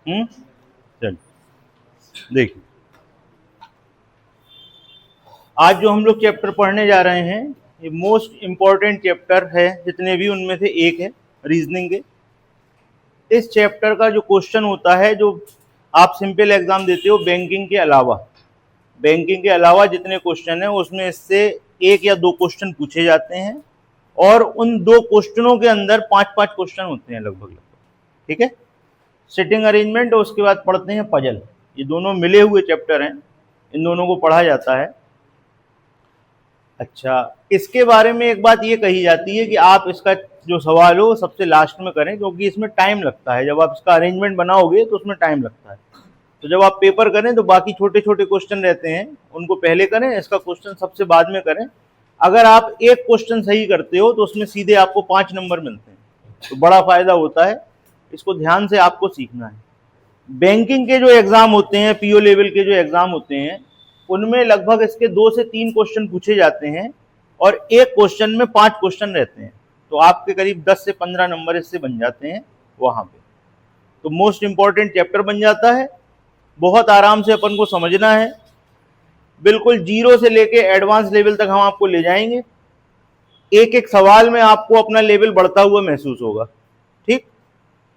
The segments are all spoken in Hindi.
चलिए देखिए, आज जो हम लोग चैप्टर पढ़ने जा रहे हैं ये मोस्ट इम्पॉर्टेंट चैप्टर है, जितने भी उनमें से एक है रीजनिंग के। इस चैप्टर का जो क्वेश्चन होता है, जो आप सिंपल एग्जाम देते हो बैंकिंग के अलावा जितने क्वेश्चन हैं उसमें इससे एक या दो क्वेश्चन पूछे जाते हैं, और उन दो क्वेश्चनों के अंदर पांच पांच क्वेश्चन होते हैं लगभग। ठीक है, सिटिंग अरेंजमेंट और उसके बाद पढ़ते हैं पजल। ये दोनों मिले हुए चैप्टर हैं, इन दोनों को पढ़ा जाता है। अच्छा, इसके बारे में एक बात ये कही जाती है कि आप इसका जो सवाल हो सबसे लास्ट में करें, क्योंकि इसमें टाइम लगता है। जब आप इसका अरेंजमेंट बनाओगे तो उसमें टाइम लगता है। तो जब आप पेपर करें तो बाकी छोटे छोटे क्वेश्चन रहते हैं उनको पहले करें, इसका क्वेश्चन सबसे बाद में करें। अगर आप एक क्वेश्चन सही करते हो तो उसमें सीधे आपको 5 नंबर मिलते हैं, तो बड़ा फायदा होता है। इसको ध्यान से आपको सीखना है। बैंकिंग के जो एग्जाम होते हैं, पीओ लेवल के जो एग्जाम होते हैं, उनमें लगभग इसके 2 से 3 क्वेश्चन पूछे जाते हैं, और एक क्वेश्चन में 5 क्वेश्चन रहते हैं। तो आपके करीब 10 से 15 नंबर इससे बन जाते हैं वहां पे। तो मोस्ट इंपॉर्टेंट चैप्टर बन जाता है। बहुत आराम से अपन को समझना है, बिल्कुल जीरो से लेके एडवांस लेवल तक हम आपको ले जाएंगे। एक एक सवाल में आपको अपना लेवल बढ़ता हुआ महसूस होगा। ठीक,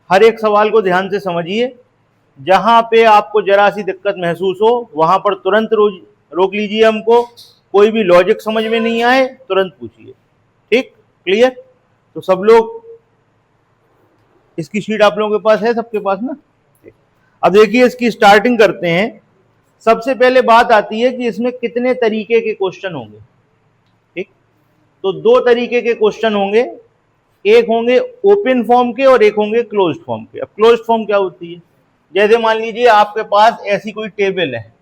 हर एक सवाल को ध्यान से समझिए। जहां पे आपको जरा सी दिक्कत महसूस हो वहां पर तुरंत रोक लीजिए हमको। कोई भी लॉजिक समझ में नहीं आए तुरंत पूछिए। ठीक, क्लियर? तो सब लोग, इसकी शीट आप लोगों के पास है, सबके पास ना? अब देखिए, इसकी स्टार्टिंग करते हैं। सबसे पहले बात आती है कि इसमें कितने तरीके के क्वेश्चन होंगे। ठीक, तो 2 तरीके के क्वेश्चन होंगे। एक होंगे ओपन फॉर्म के और एक होंगे क्लोज्ड फॉर्म के। अब क्लोज्ड फॉर्म क्या होती है? जैसे मान लीजिए आपके पास ऐसी कोई टेबल है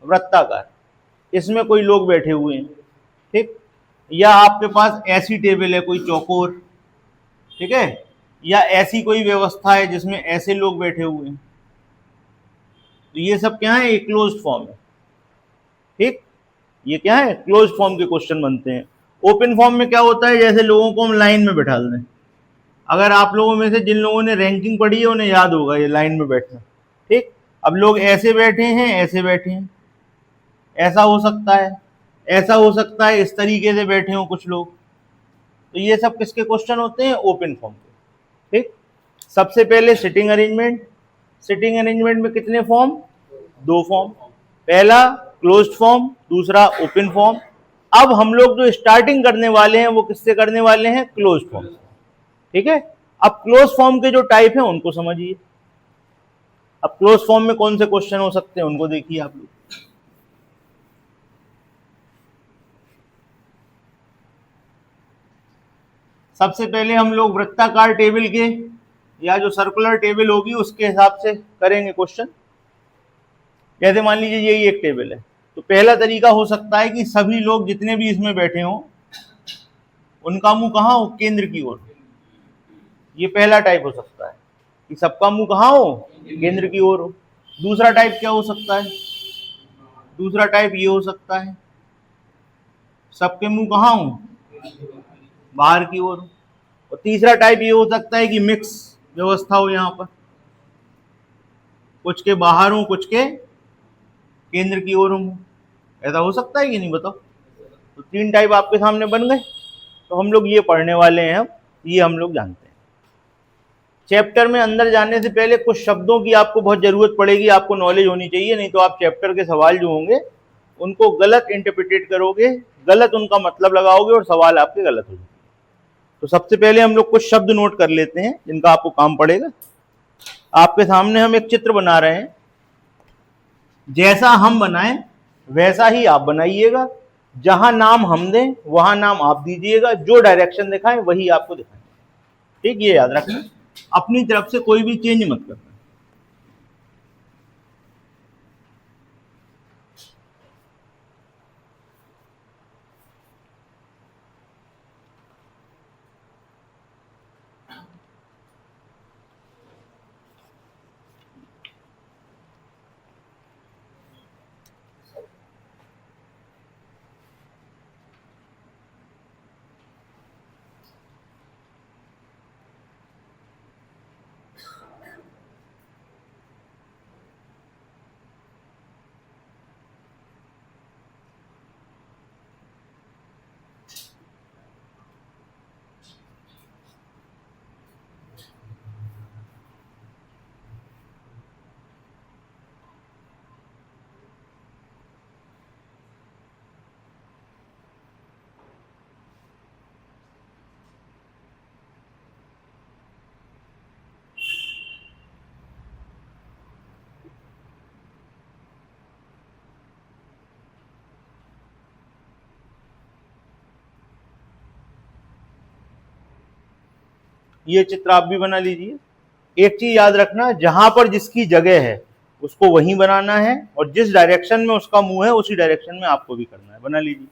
वृत्ताकार, इसमें कोई लोग बैठे हुए हैं। ठीक, या आपके पास ऐसी टेबल है कोई चौकोर, ठीक है, या ऐसी कोई व्यवस्था है जिसमें ऐसे लोग बैठे हुए हैं। तो ये सब क्या है? एक क्लोज्ड फॉर्म है। ठीक, ये क्या है? क्लोज्ड फॉर्म के क्वेश्चन बनते हैं। ओपन फॉर्म में क्या होता है? जैसे लोगों को हम लाइन में बैठा दें। अगर आप लोगों में से जिन लोगों ने रैंकिंग पढ़ी है उन्हें याद होगा ये लाइन में बैठना। ठीक, अब लोग ऐसे बैठे हैं, ऐसे बैठे हैं, ऐसा हो सकता है, ऐसा हो सकता है, इस तरीके से बैठे हो कुछ लोग। तो ये सब किसके क्वेश्चन होते हैं? ओपन फॉर्म के। ठीक, सबसे पहले सिटिंग अरेंजमेंट। सिटिंग अरेंजमेंट में कितने फॉर्म? 2 फॉर्म। पहला क्लोज्ड फॉर्म, दूसरा ओपन फॉर्म। अब हम लोग जो स्टार्टिंग करने वाले हैं वो किससे करने वाले हैं? Closed form. ठीक है, अब क्लोज फॉर्म के जो टाइप हैं उनको समझिए। अब क्लोज फॉर्म में कौन से क्वेश्चन हो सकते हैं उनको देखिए आप लोग। सबसे पहले हम लोग वृत्ताकार टेबल के या जो सर्कुलर टेबल होगी उसके हिसाब से करेंगे क्वेश्चन। जैसे मान लीजिए यही एक टेबल है, तो पहला तरीका हो सकता है कि सभी लोग जितने भी इसमें बैठे हों उनका मुंह कहाँ हो? केंद्र की ओर। ये पहला टाइप हो सकता है कि सबका मुंह कहाँ हो? केंद्र की ओर हो। दूसरा टाइप क्या हो सकता है? दूसरा टाइप ये हो सकता है सबके मुंह कहाँ हो? बाहर की ओर। और तीसरा टाइप ये हो सकता है कि मिक्स व्यवस्था हो, यहाँ पर कुछ के बाहर हो कुछ के केंद्र की ओर हो। ऐसा हो सकता है कि नहीं, बताओ? तो 3 टाइप आपके सामने बन गए। तो हम लोग ये पढ़ने वाले हैं, ये हम लोग जानते हैं। चैप्टर में अंदर जाने से पहले कुछ शब्दों की आपको बहुत जरूरत पड़ेगी, आपको नॉलेज होनी चाहिए, नहीं तो आप चैप्टर के सवाल जो होंगे उनको गलत इंटरप्रिटेट करोगे, गलत उनका मतलब लगाओगे और सवाल आपके गलत हो जाएंगे। तो सबसे पहले हम लोग कुछ शब्द नोट कर लेते हैं जिनका आपको काम पड़ेगा। आपके सामने हम एक चित्र बना रहे हैं, जैसा हम बनाएं वैसा ही आप बनाइएगा। जहां नाम हम दें वहां नाम आप दीजिएगा, जो डायरेक्शन दिखाएं वही आपको दिखाएं। ठीक, ये याद रखना, अपनी तरफ से कोई भी चेंज मत करना। ये चित्र आप भी बना लीजिए। एक चीज याद रखना, जहां पर जिसकी जगह है उसको वहीं बनाना है, और जिस डायरेक्शन में उसका मुंह है उसी डायरेक्शन में आपको भी करना है। बना लीजिए।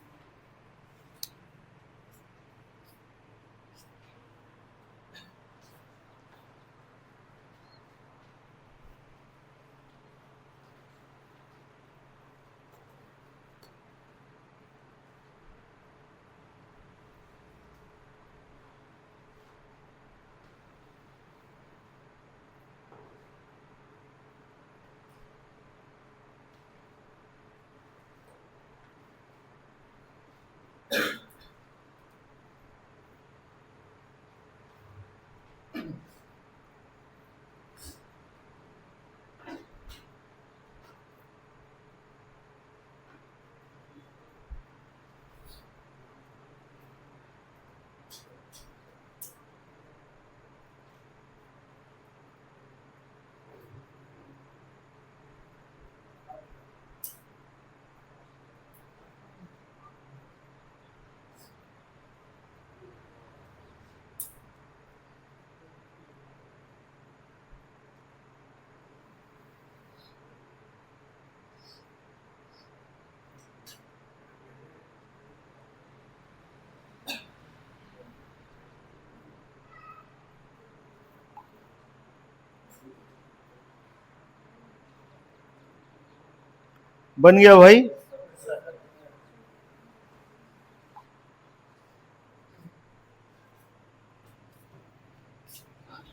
बन गया भाई?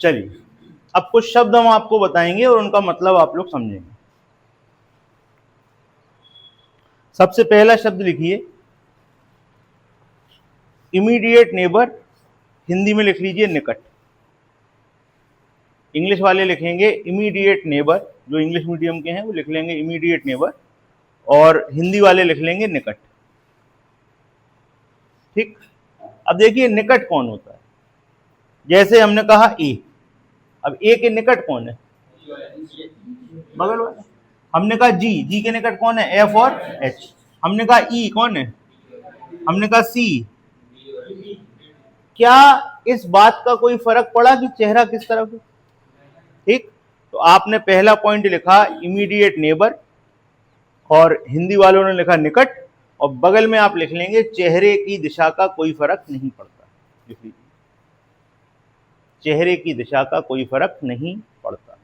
चलिए, अब कुछ शब्द हम आपको बताएंगे और उनका मतलब आप लोग समझेंगे। सबसे पहला शब्द लिखिए इमीडिएट नेबर, हिंदी में लिख लीजिए निकट। इंग्लिश वाले लिखेंगे इमीडिएट नेबर, जो इंग्लिश मीडियम के हैं वो लिख लेंगे इमीडिएट नेबर, और हिंदी वाले लिख लेंगे निकट। ठीक। अब देखिए निकट कौन होता है। जैसे हमने कहा ए, अब ए के निकट कौन है? बगल वाला। हमने कहा जी, जी के निकट कौन है? एफ और एच। हमने कहा ई, कौन है? हमने कहा सी। क्या इस बात का कोई फर्क पड़ा कि चेहरा किस तरफ है? ठीक। तो आपने पहला पॉइंट लिखा इमीडिएट नेबर, और हिंदी वालों ने लिखा निकट, और बगल में आप लिख लेंगे चेहरे की दिशा का कोई फर्क नहीं पड़ता। लिख लीजिए, चेहरे की दिशा का कोई फर्क नहीं पड़ता।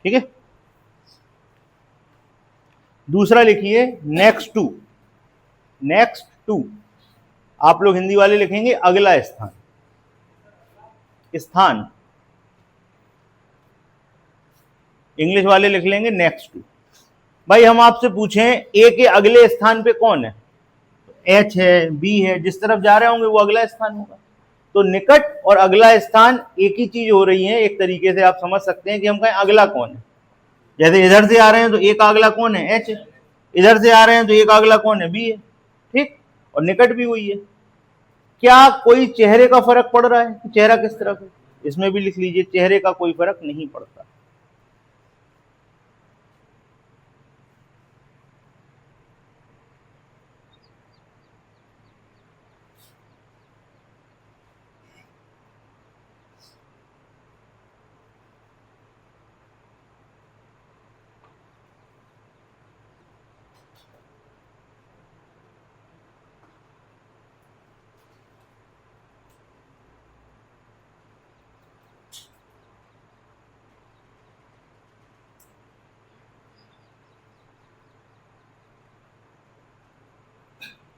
ठीक है। दूसरा लिखिए नेक्स्ट टू। नेक्स्ट टू आप लोग हिंदी वाले लिखेंगे अगला स्थान। स्थान इंग्लिश वाले लिख लेंगे नेक्स्ट टू। भाई हम आपसे पूछें ए के अगले स्थान पे कौन है? एच है, बी है, जिस तरफ जा रहे होंगे वो अगला स्थान होगा। तो निकट और अगला स्थान एक ही चीज हो रही है। एक तरीके से आप समझ सकते हैं कि हम कहें अगला कौन है। जैसे इधर से आ रहे हैं तो एक अगला कौन है? एच। इधर से आ रहे हैं तो एक अगला कौन है? बी है। ठीक। और निकट भी वही है। क्या कोई चेहरे का फर्क पड़ रहा है कि चेहरा किस तरफ है? इसमें भी लिख लीजिए चेहरे का कोई फर्क नहीं पड़ता।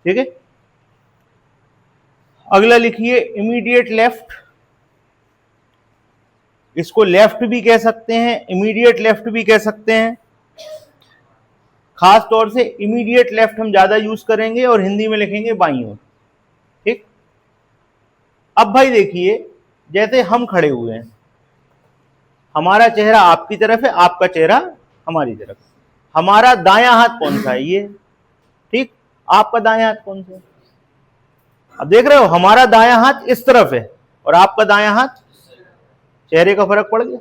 ठीक है। अगला लिखिए इमीडिएट लेफ्ट। इसको लेफ्ट भी कह सकते हैं, इमीडिएट लेफ्ट भी कह सकते हैं। खास तौर से इमीडिएट लेफ्ट हम ज्यादा यूज करेंगे और हिंदी में लिखेंगे बाईं ओर। ठीक। अब भाई देखिए, जैसे हम खड़े हुए हैं, हमारा चेहरा आपकी तरफ है, आपका चेहरा हमारी तरफ है। हमारा दायां हाथ कौन सा है? ये। ठीक। आपका दायां हाथ कौन सा है? अब देख रहे हो, हमारा दायां हाथ इस तरफ है और आपका दायां हाथ, चेहरे का फर्क पड़ गया।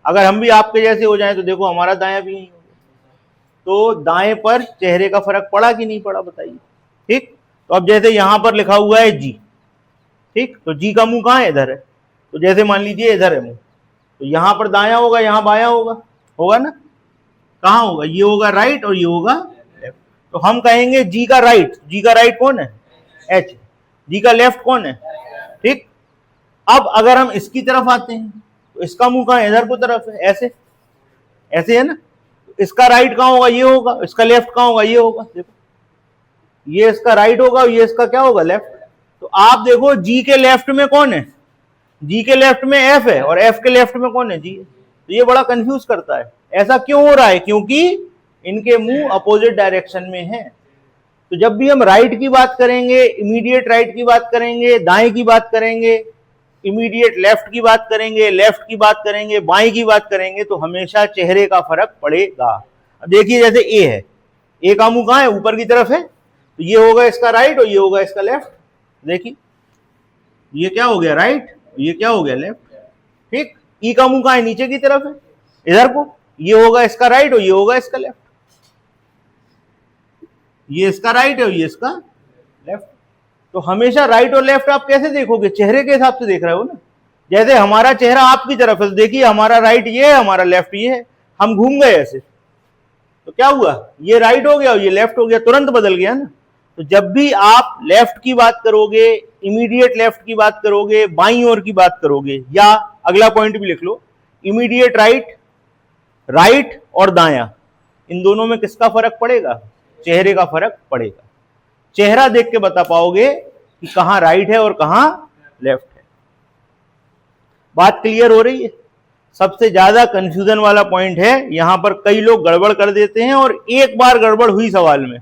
अगर हम भी आपके जैसे हो जाएं तो देखो हमारा दायां भी नहीं हो गया। तो दाएं पर चेहरे का फर्क पड़ा कि नहीं पड़ा बताइए। ठीक, तो अब जैसे यहां पर लिखा हुआ है जी, ठीक, तो जी का मुंह कहाँ है, इधर है। तो जैसे मान लीजिए इधर है मुंह, तो यहां पर दायां होगा, यहां बायां होगा, होगा ना। कहाँ होगा, ये होगा राइट और ये होगा लेफ्ट। तो हम कहेंगे जी का राइट, जी का राइट कौन है, एच। जी का लेफ्ट कौन है, ठीक। अब अगर हम इसकी तरफ आते हैं तो इसका मुंह कहाँ है, इधर को तरफ है, ऐसे ऐसे है ना। इसका राइट कहाँ होगा, ये होगा। इसका लेफ्ट कहाँ होगा, ये होगा। देखो ये इसका राइट होगा और ये इसका क्या होगा, लेफ्ट। तो आप देखो जी के लेफ्ट में कौन है, जी के लेफ्ट में एफ है और एफ के लेफ्ट में कौन है, जी है। तो ये बड़ा कंफ्यूज करता है। ऐसा क्यों हो रहा है, क्योंकि इनके मुंह अपोजिट डायरेक्शन में है। तो जब भी हम राइट की बात करेंगे, इमीडिएट राइट की बात करेंगे, दाएं की बात करेंगे, इमीडिएट लेफ्ट की बात करेंगे, लेफ्ट की बात करेंगे, बाएं की बात करेंगे, तो हमेशा चेहरे का फर्क पड़ेगा। अब देखिए जैसे ए है, ए का मुंह कहाँ है, ऊपर की तरफ है, तो ये होगा इसका राइट और ये होगा इसका लेफ्ट। देखिए ये क्या हो गया, राइट, ये क्या हो गया, लेफ्ट। ठीक, ई का मुंह कहाँ है, नीचे की तरफ है, इधर को, ये होगा इसका राइट और ये होगा इसका लेफ्ट। ये इसका राइट है और ये इसका लेफ्ट। तो हमेशा राइट और लेफ्ट आप कैसे देखोगे, चेहरे के हिसाब से देख रहे हो ना। जैसे हमारा चेहरा आपकी तरफ है तो देखिए हमारा राइट ये है, हमारा लेफ्ट ये है। हम घूम गए ऐसे तो क्या हुआ, ये राइट हो गया और ये लेफ्ट हो गया, तुरंत बदल गया ना। तो जब भी आप लेफ्ट की बात करोगे, इमीडिएट लेफ्ट की बात करोगे, बाईं ओर की बात करोगे, या अगला पॉइंट भी लिख लो, इमीडिएट राइट, राइट और दायां, इन दोनों में किसका फर्क पड़ेगा, चेहरे का फर्क पड़ेगा। चेहरा देख के बता पाओगे कि कहां राइट है और कहां लेफ्ट है। बात क्लियर हो रही है। सबसे ज्यादा कंफ्यूजन वाला पॉइंट है, यहां पर कई लोग गड़बड़ कर देते हैं और एक बार गड़बड़ हुई सवाल में,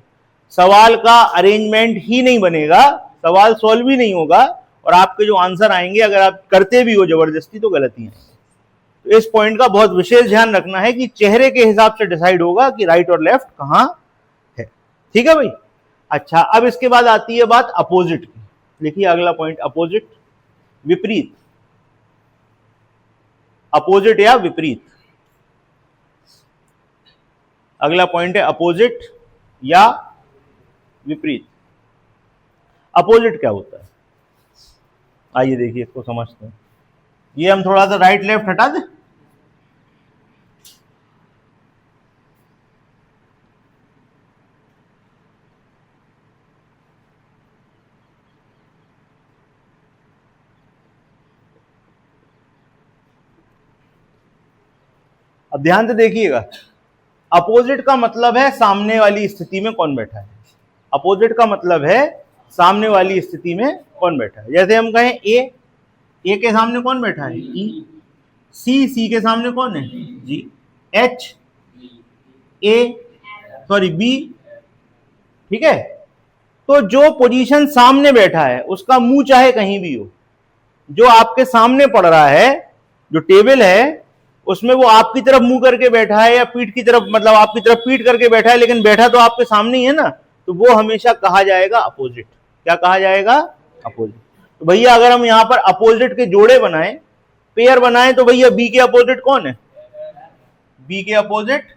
सवाल का अरेंजमेंट ही नहीं बनेगा, सवाल सॉल्व ही नहीं होगा और आपके जो आंसर आएंगे अगर आप करते भी हो जबरदस्ती तो गलती है। तो इस पॉइंट का बहुत विशेष ध्यान रखना है कि चेहरे के हिसाब से डिसाइड होगा कि राइट और लेफ्ट कहां है। ठीक है भाई। अच्छा, अब इसके बाद आती है बात अपोजिट की। देखिए अगला पॉइंट, अपोजिट, विपरीत, अपोजिट या विपरीत। अगला पॉइंट है अपोजिट या विपरीत। अपोजिट क्या होता है, आइए देखिए इसको समझते हैं। ये हम थोड़ा सा राइट लेफ्ट हटा दें। अब ध्यान से देखिएगा, अपोजिट का मतलब है सामने वाली स्थिति में कौन बैठा है। अपोजिट का मतलब है सामने वाली स्थिति में कौन बैठा है। जैसे हम कहें ए, ए के सामने कौन बैठा है, ई। सी, सी के सामने कौन है, जी। एच, ए, सॉरी बी। ठीक है, तो जो पोजीशन सामने बैठा है उसका मुंह चाहे कहीं भी हो, जो आपके सामने पड़ रहा है, जो टेबल है उसमें वो आपकी तरफ मुंह करके बैठा है या पीठ की तरफ, मतलब आपकी तरफ पीठ करके बैठा है, लेकिन बैठा तो आपके सामने ही है ना, तो वो हमेशा कहा जाएगा अपोजिट। क्या कहा जाएगा, अपोजिट। तो भैया अगर हम यहां पर अपोजिट के जोड़े बनाए, पेयर बनाए, तो भैया बी के अपोजिट कौन है, बी के अपोजिट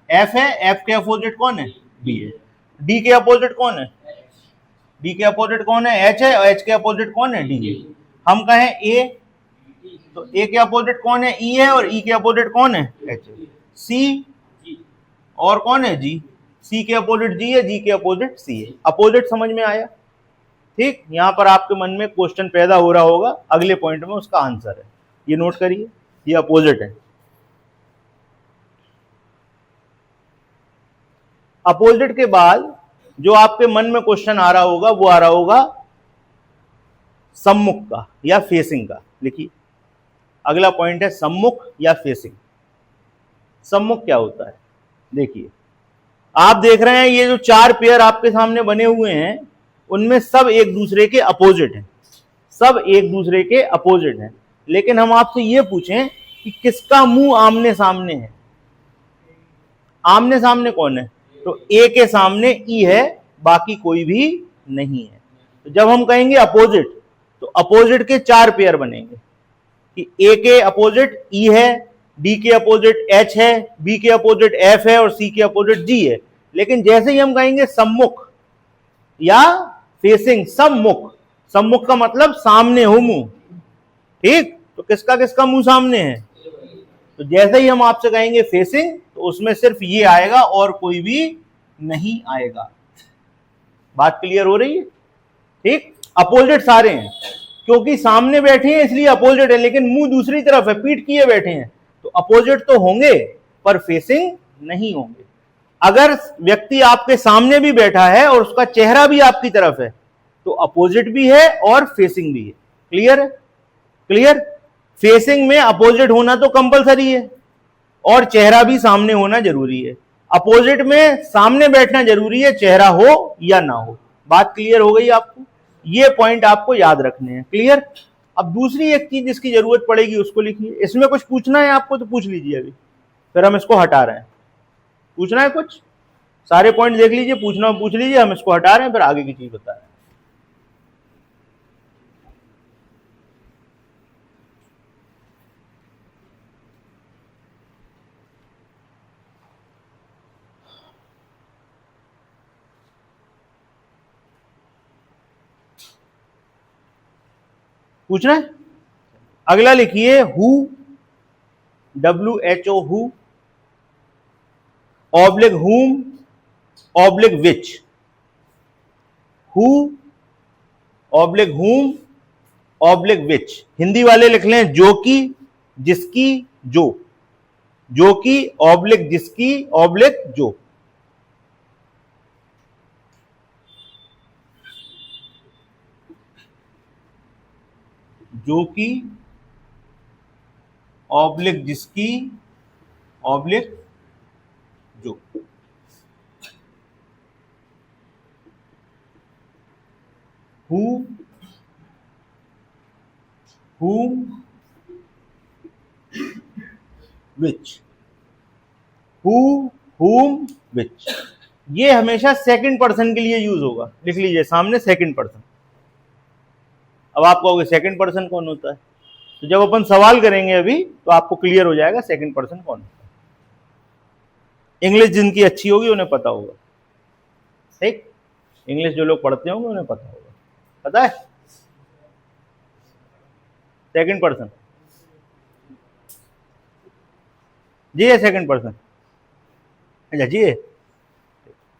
एफ है, एफ के अपोजिट कौन है, बी है। डी के अपोजिट कौन है, डी के अपोजिट कौन है, एच है, और एच के अपोजिट कौन है, डी है। हम कहें ए, तो ए के अपोजिट कौन है, ई है, और ई के अपोजिट कौन है, एच है। सी, और कौन है, जी। सी के अपोजिट जी है, जी के अपोजिट सी है। अपोजिट समझ में आया। ठीक, यहां पर आपके मन में क्वेश्चन पैदा हो रहा होगा, अगले पॉइंट में उसका आंसर है, ये नोट करिए, ये अपोजिट है। अपोजिट के बाद जो आपके मन में क्वेश्चन आ रहा होगा वो आ रहा होगा सम्मुख का या फेसिंग का। लिखिए अगला पॉइंट है सम्मुख या फेसिंग। सम्मुख क्या होता है, देखिए आप देख रहे हैं ये जो चार पेयर आपके सामने बने हुए हैं उनमें सब एक दूसरे के अपोजिट हैं, सब एक दूसरे के अपोजिट हैं। लेकिन हम आपसे ये पूछें कि किसका मुंह आमने सामने है, आमने सामने कौन है, तो ए के सामने ई है, बाकी कोई भी नहीं है। तो जब हम कहेंगे अपोजिट, तो अपोजिट के 4 पेयर बनेंगे कि ए के अपोजिट ई है, डी के अपोजिट एच है, बी के अपोजिट एफ है और सी के अपोजिट जी है। लेकिन जैसे ही हम कहेंगे सम्मुख या फेसिंग, सम्मुख, सम्मुख का मतलब सामने हो मुंह, ठीक, तो किसका किसका मुंह सामने है, तो जैसे ही हम आपसे कहेंगे फेसिंग तो उसमें सिर्फ ये आएगा और कोई भी नहीं आएगा। बात क्लियर हो रही है, ठीक। अपोजिट सारे हैं, क्योंकि सामने बैठे हैं इसलिए अपोजिट है, लेकिन मुंह दूसरी तरफ है, पीठ किए बैठे हैं, तो अपोजिट तो होंगे पर फेसिंग नहीं होंगे। अगर व्यक्ति आपके सामने भी बैठा है और उसका चेहरा भी आपकी तरफ है तो अपोजिट भी है और फेसिंग भी है। क्लियर है? क्लियर। फेसिंग में अपोजिट होना तो कंपलसरी है और चेहरा भी सामने होना जरूरी है। अपोजिट में सामने बैठना जरूरी है, चेहरा हो या ना हो। बात क्लियर हो गई आपको? ये पॉइंट आपको याद रखने हैं। क्लियर। अब दूसरी एक चीज जिसकी जरूरत पड़ेगी उसको लिखिए। इसमें कुछ पूछना है आपको तो पूछ लीजिए अभी, फिर हम इसको हटा रहे हैं। पूछना है कुछ? सारे पॉइंट देख लीजिए, पूछना पूछ लीजिए, हम इसको हटा रहे हैं, फिर आगे की चीज बता रहे हैं। पूछना है? अगला लिखिए who, WHO, who, oblique whom, oblique which। Who, oblique whom, oblique which। Hindi वाले लिख लें जो कि, जिसकी, जो। जो कि, ऑब्लिक जिसकी, ऑब्लिक जो। जो कि, ऑब्लिक जिसकी, ऑब्लिक जो। Who, whom, which। Who, whom, which। ये हमेशा सेकंड पर्सन के लिए यूज होगा। लिख लीजिए सामने सेकंड पर्सन। अब आप कहोगे सेकंड पर्सन कौन होता है, तो जब अपन सवाल करेंगे अभी तो आपको क्लियर हो जाएगा सेकंड पर्सन कौन होता है। इंग्लिश जिनकी अच्छी होगी उन्हें पता होगा, ठीक। इंग्लिश जो लोग पढ़ते होंगे उन्हें पता होगा। पता है सेकंड पर्सन जी है, सेकंड पर्सन। अच्छा जी है।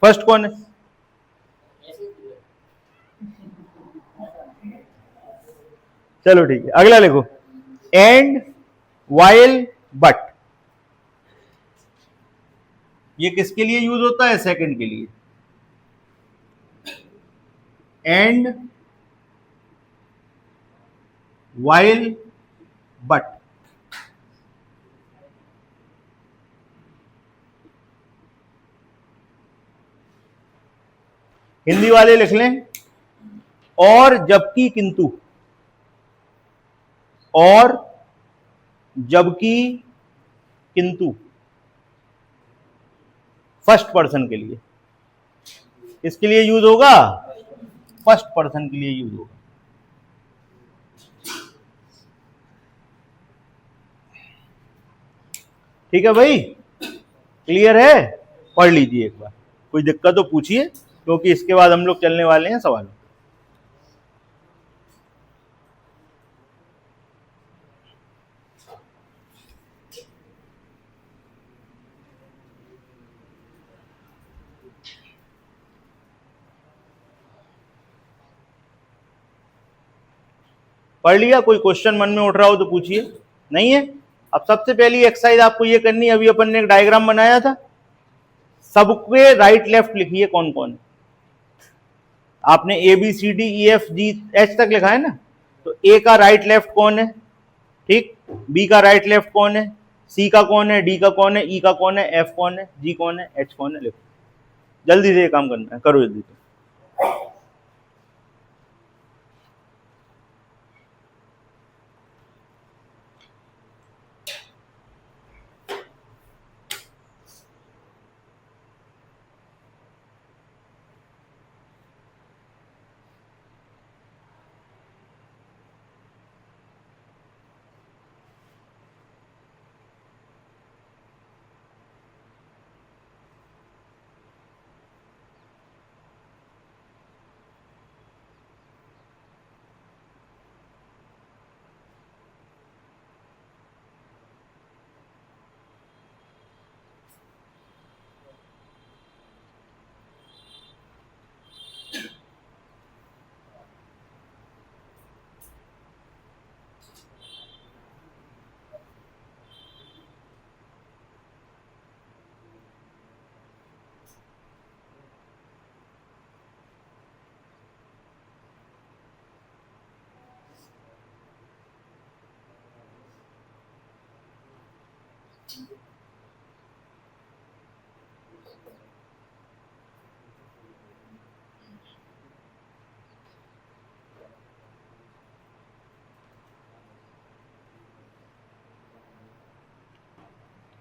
फर्स्ट कौन है? चलो ठीक है, अगला लिखो एंड, वाइल, बट। ये किसके लिए यूज होता है? सेकंड के लिए। And, while, but. हिंदी वाले लिख लें और जबकि, किंतु। और जबकि, किंतु। फर्स्ट पर्सन के लिए। किसके लिए यूज होगा? फर्स्ट पर्सन के लिए यूज होगा। ठीक है भाई, क्लियर है? पढ़ लीजिए एक बार, कोई दिक्कत तो पूछिए, क्योंकि इसके बाद हम लोग चलने वाले हैं सवाल। पढ़ लिया? कोई क्वेश्चन मन में उठ रहा हो तो पूछिए। नहीं है? अब सबसे पहली एक्सरसाइज आपको ये करनी है, अभी अपन ने एक डायग्राम बनाया था, सबके राइट लेफ्ट लिखिए कौन कौन है। आपने A B C D E F G H तक लिखा है ना, तो ए का राइट लेफ्ट कौन है, ठीक, बी का राइट लेफ्ट कौन है, सी का कौन है, डी का कौन है, ई का कौन है, एफ कौन है, जी कौन है, एच कौन है। लिखो जल्दी से, ये काम करना है, करो जल्दी से।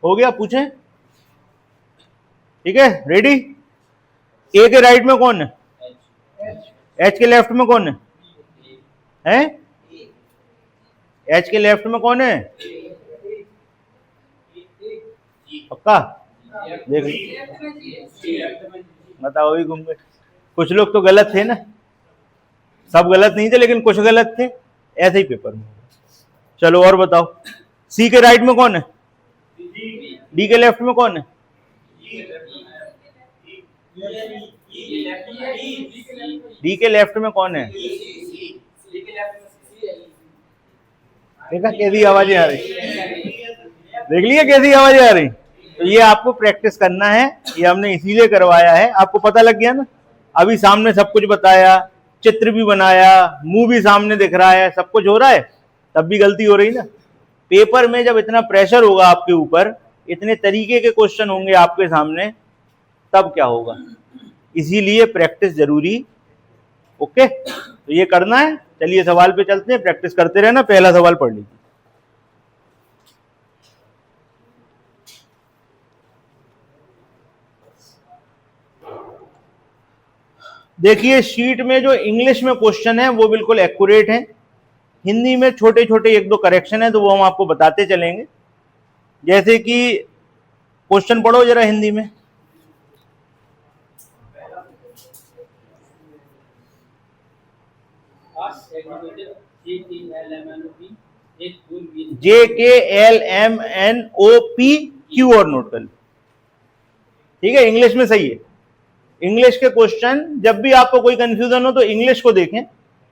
हो गया, पूछें? ठीक है, रेडी? ए के राइट में कौन है? एच के लेफ्ट में कौन है? एच के लेफ्ट में कौन है? पक्का? देख लो, बताओ, अभी घूम गए। कुछ लोग तो गलत थे ना, सब गलत नहीं थे लेकिन कुछ गलत थे, ऐसे ही पेपर में। चलो और बताओ, सी के राइट में कौन है? डी के लेफ्ट में कौन है? डी के लेफ्ट में कौन है? देखा कैसी आवाजें आ रही? देख लिया कैसी आवाजें आ रही? तो ये आपको प्रैक्टिस करना है, ये हमने इसीलिए करवाया है। आपको पता लग गया ना, अभी सामने सब कुछ बताया, चित्र भी बनाया, मुंह भी सामने दिख रहा है, सब कुछ हो रहा है, तब भी गलती हो रही ना। पेपर में जब इतना प्रेशर होगा आपके ऊपर, इतने तरीके के क्वेश्चन होंगे आपके सामने, तब क्या होगा? इसीलिए प्रैक्टिस जरूरी। ओके, तो ये करना है। चलिए सवाल पे चलते हैं, प्रैक्टिस करते रहना। पहला सवाल पढ़ लीजिए। देखिए, शीट में जो इंग्लिश में क्वेश्चन है वो बिल्कुल एक्यूरेट है, हिंदी में छोटे छोटे एक दो करेक्शन है, तो वो हम आपको बताते चलेंगे। जैसे कि क्वेश्चन पढ़ो जरा हिंदी में। JKLMNOP और नोट कर लो। ठीक है, इंग्लिश में सही है। इंग्लिश के क्वेश्चन जब भी आपको कोई कंफ्यूजन हो तो इंग्लिश को देखें,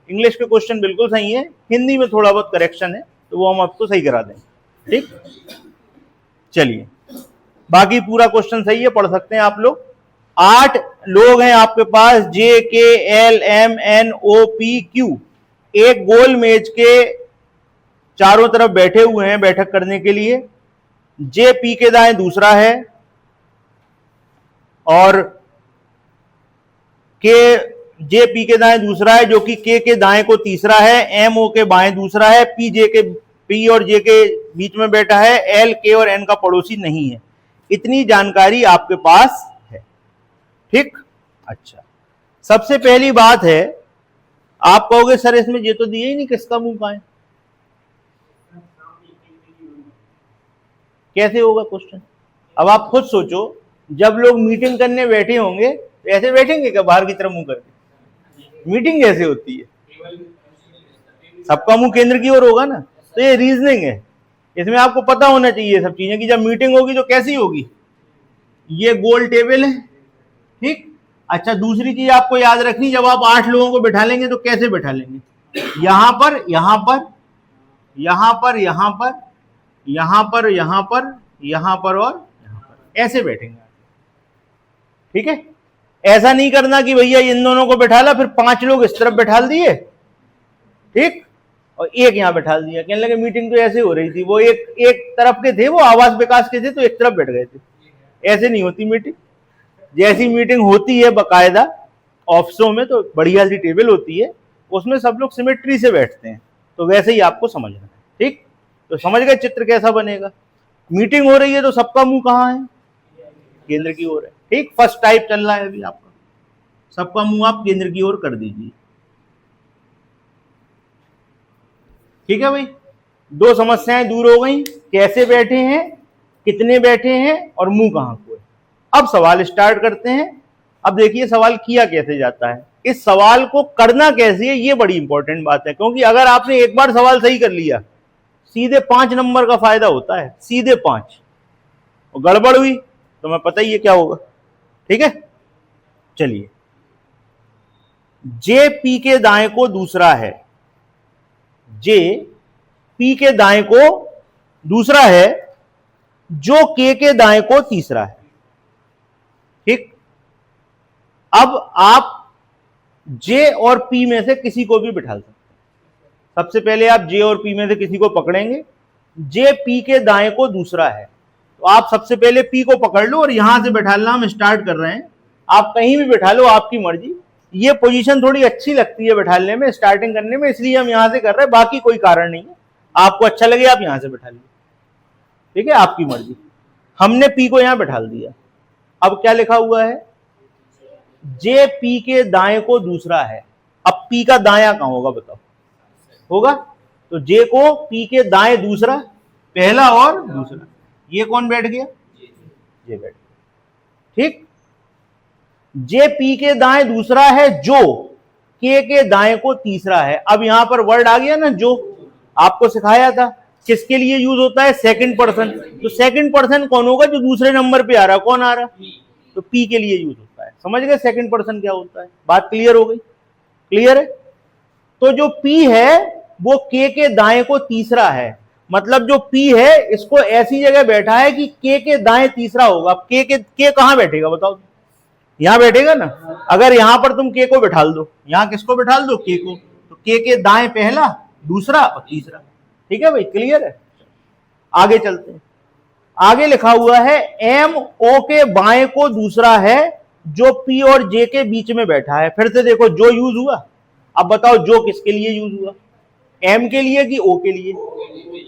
इंग्लिश के क्वेश्चन बिल्कुल सही है। हिंदी में थोड़ा बहुत करेक्शन है तो वो हम आपको सही करा देंगे। ठीक, चलिए, बाकी पूरा क्वेश्चन सही है, पढ़ सकते हैं आप लोग। 8 लोग हैं आपके पास, JKLMNOPQ, एक गोल मेज के चारों तरफ बैठे हुए हैं बैठक करने के लिए। जे पी के दाएं दूसरा है और के जे पी के दाएं दूसरा है, जो कि के दाएं को तीसरा है, एम ओ के बाएं दूसरा है, पी और जे के बीच में बैठा है, एल के और एन का पड़ोसी नहीं है। इतनी जानकारी आपके पास है। ठीक, अच्छा, सबसे पहली बात है, आप कहोगे सर इसमें ये तो दिए ही नहीं, किसका मुंह कहां है, कैसे होगा क्वेश्चन? अब आप खुद सोचो, जब लोग मीटिंग करने बैठे होंगे तो ऐसे बैठेंगे क्या बाहर की तरफ मुंह करके? मीटिंग कैसे होती है? सबका मुंह केंद्र की ओर होगा ना। तो ये रीजनिंग है, इसमें आपको पता होना चाहिए सब चीजें कि जब मीटिंग होगी तो कैसी होगी। ये गोल टेबल है, ठीक। अच्छा, दूसरी चीज आपको याद रखनी, जब आप 8 लोगों को बैठा लेंगे तो कैसे बैठा लेंगे? यहां पर, यहां पर, यहां पर, यहां पर, यहां पर, यहां पर, यहां पर और यहां पर, ऐसे बैठेंगे। ठीक है, ऐसा नहीं करना कि भैया इन दोनों को बैठा ला, फिर 5 लोग इस तरफ बैठा दिए, ठीक, और एक यहां बैठा दिया। कहने लगे मीटिंग तो ऐसे हो रही थी, वो एक तरफ के थे, वो आवास विकास के थे, तो एक तरफ बैठ गए थे। ऐसे नहीं होती मीटिंग। जैसी मीटिंग होती है बकायदा ऑफिसों में, तो बढ़िया सी टेबल होती है, उसमें सब लोग सिमेट्री से बैठते हैं, तो वैसे ही आपको समझना है। ठीक, तो समझ गए चित्र कैसा बनेगा। मीटिंग हो रही है तो सबका मुंह कहां है? केंद्र की ओर है। ठीक, फर्स्ट टाइप चल रहा है अभी आपका, सबका मुंह आप केंद्र की ओर कर दीजिए। ठीक है भाई, 2 समस्याएं दूर हो गई, कैसे बैठे हैं, कितने बैठे हैं और मुंह कहां को है। अब सवाल स्टार्ट करते हैं। अब देखिए सवाल किया कैसे जाता है, इस सवाल को करना कैसे है, ये बड़ी इंपॉर्टेंट बात है, क्योंकि अगर आपने एक बार सवाल सही कर लिया, सीधे 5 नंबर का फायदा होता है, सीधे 5, और गड़बड़ हुई तो मैं पता ही है क्या होगा। ठीक है, चलिए, जे पी के दाएं को दूसरा है, जे पी के दाएं को दूसरा है, जो के दाएं को तीसरा है। ठीक, अब आप जे और पी में से किसी को भी बिठा सकते हैं। सबसे पहले आप जे और पी में से किसी को पकड़ेंगे, जे पी के दाएं को दूसरा है, तो आप सबसे पहले पी को पकड़ लो और यहां से बैठाना हम स्टार्ट कर रहे हैं। आप कहीं भी बैठा लो, आपकी मर्जी। ये पोजीशन थोड़ी अच्छी लगती है बैठाने में, स्टार्टिंग करने में, इसलिए हम यहां से कर रहे हैं, बाकी कोई कारण नहीं है। आपको अच्छा लगे आप यहां से बैठा लीजिए, ठीक है, आपकी मर्जी। हमने पी को यहां बैठा दिया। अब क्या लिखा हुआ है, जे पी के दाएं को दूसरा है। अब पी का दाया कहां होगा बताओ, होगा तो जे को पी के दाएं दूसरा, पहला और दूसरा, ये कौन बैठ गया, जे बैठ गया, ठीक। जे पी के दाएं दूसरा है, जो के दाएं को तीसरा है। अब यहां पर वर्ड आ गया ना, जो आपको सिखाया था किसके लिए यूज होता है, सेकंड पर्सन। तो सेकंड पर्सन कौन होगा, जो दूसरे नंबर पे आ रहा, कौन आ रहा, तो पी के लिए यूज होता है। समझ गए सेकंड पर्सन क्या होता है, बात क्लियर हो गई, क्लियर है। तो जो पी है वो के दाएं को तीसरा है, मतलब जो पी है इसको ऐसी जगह बैठा है कि के दाएं तीसरा होगा। अब के कहां बैठेगा बताओ, यहां बैठेगा ना। अगर यहां पर तुम के को बैठाल दो, यहां किसको बैठाल दो, के को, तो के दाएं पहला, दूसरा और तीसरा, ठीक है भाई, क्लियर है। आगे चलते हैं, आगे लिखा हुआ है एम ओ के बाएं को दूसरा है, जो पी और जे के बीच में बैठा है। फिर से देखो, जो यूज हुआ। अब बताओ जो किसके लिए यूज हुआ, एम के लिए कि ओ के लिए,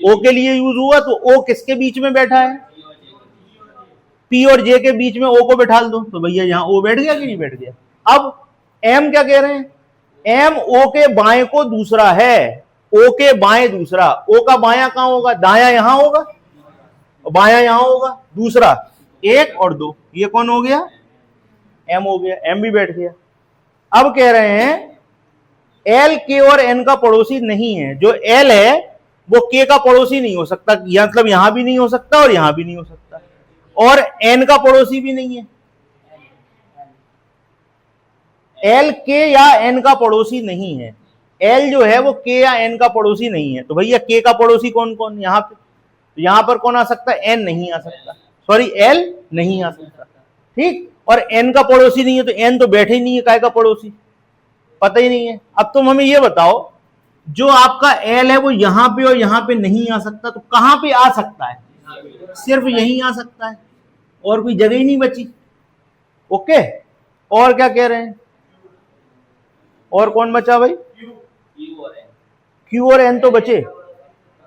ओ के लिए यूज हुआ। तो ओ किसके बीच में बैठा है, पी और जे के बीच में ओ को बैठा दो, तो भैया यहां ओ बैठ गया कि नहीं बैठ गया। अब एम क्या कह रहे हैं, एम ओ के बाएं को दूसरा है, ओ के बाएं दूसरा, ओ का बायां कहां होगा, दाया यहां होगा और बाया यहां होगा। दूसरा एक और दो, ये कौन हो गया, एम हो गया, एम भी बैठ गया। अब कह रहे हैं एल के और एन का पड़ोसी नहीं है। जो एल है वो के का पड़ोसी नहीं हो सकता, मतलब यहां भी नहीं हो सकता और यहां भी नहीं हो सकता, और एन का पड़ोसी भी नहीं है। एल के या एन का पड़ोसी नहीं है, एल जो है वो के या एन का पड़ोसी नहीं है। तो भैया के का पड़ोसी कौन कौन यहां पे, तो यहां पर कौन आ सकता है, एन नहीं आ सकता, सॉरी एल नहीं आ सकता, ठीक। और एन का पड़ोसी नहीं है, तो एन तो बैठे ही नहीं है, काय का पड़ोसी, पता ही नहीं है। अब तुम हमें ये बताओ, जो आपका एल है वो यहां पे और यहां पे नहीं आ सकता, तो कहां पे आ सकता है, सिर्फ यहीं आ सकता है, और कोई जगह ही नहीं बची। ओके, और क्या कह रहे हैं, और कौन बचा भाई, क्यू और एन तो बचे।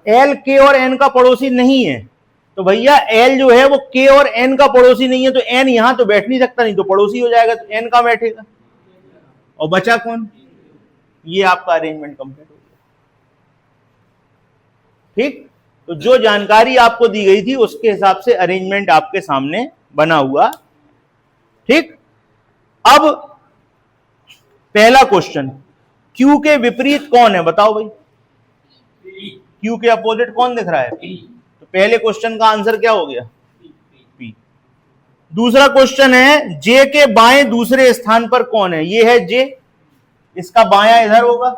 एल के और एन का पड़ोसी नहीं है, तो भैया एल जो है वो के और एन का पड़ोसी नहीं है, तो एन यहां तो बैठ नहीं सकता, नहीं तो पड़ोसी हो जाएगा, तो एन का बैठेगा। और बचा कौन, ये आपका अरेंजमेंट कंप्लीट हो गया, ठीक। तो जो जानकारी आपको दी गई थी उसके हिसाब से अरेंजमेंट आपके सामने बना हुआ, ठीक। अब पहला क्वेश्चन, क्यू के विपरीत कौन है बताओ भाई, क्यू के अपोजिट कौन दिख रहा है, तो पहले क्वेश्चन का आंसर क्या हो गया, पी। दूसरा क्वेश्चन है जे के बाएं दूसरे स्थान पर कौन है, ये है जे, इसका बायां इधर होगा,